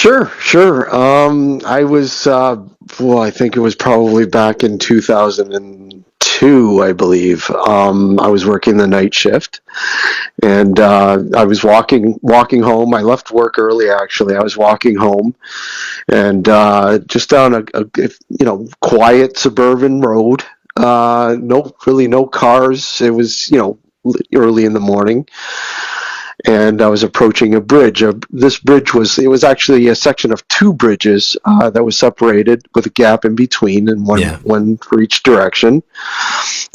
Sure, sure. I was, well, I think it was probably back in 2002, I believe. I was working the night shift, and I was walking home. I left work early, actually. I was walking home, and just down a quiet suburban road. Really no cars. It was, early in the morning, and I was approaching a bridge. This bridge was actually a section of two bridges that was separated with a gap in between, and Yeah. one for each direction.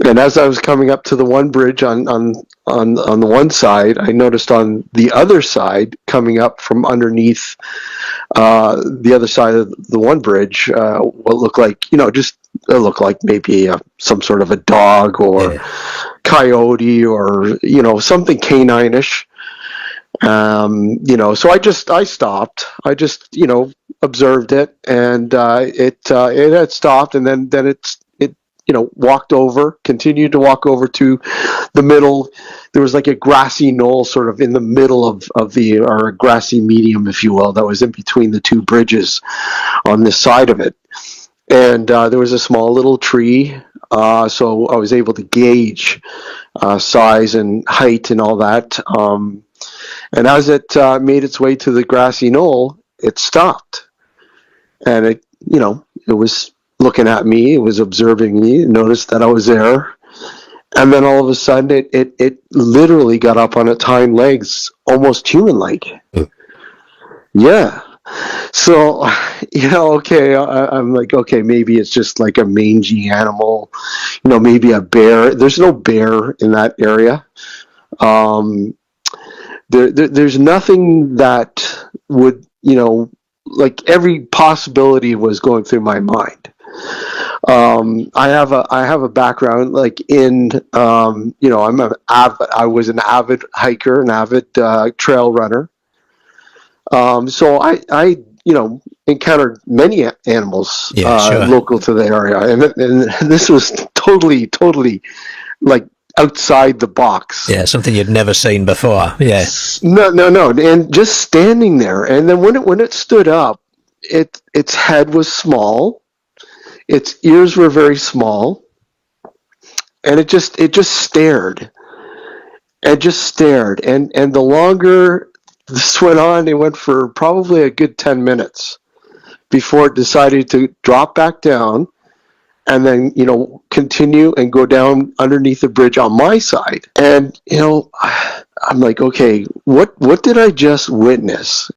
And as I was coming up to the one bridge on the one side, I noticed on the other side, coming up from underneath the other side of the one bridge, what looked like, just it looked like maybe some sort of a dog or Yeah. coyote, or something canine-ish. So I stopped. I just, observed it, and it had stopped, and then it continued to walk over to the middle. There was like a grassy knoll sort of in the middle of the, or a grassy medium, if you will, that was in between the two bridges on this side of it. And there was a small little tree, so I was able to gauge size and height and all that. And as it made its way to the grassy knoll, it stopped. And it was looking at me, it was observing me, it noticed that I was there. And then all of a sudden, it literally got up on its hind legs, almost human-like. Oh. Yeah. So, okay, I'm like, okay, maybe it's just like a mangy animal, maybe a bear. There's no bear in that area. Um, there's nothing that would, like, every possibility was going through my mind. I have a background like in, I was an avid hiker, an avid trail runner. So I encountered many animals Yeah, sure. local to the area, and this was totally like outside the box. Yeah, something you'd never seen before. Yeah. No, and just standing there, and then when it stood up, its head was small, its ears were very small, and it just stared, and the longer this went on, it went for probably a good 10 minutes before it decided to drop back down and then continue and go down underneath the bridge on my side. And I'm like, okay, what did I just witness?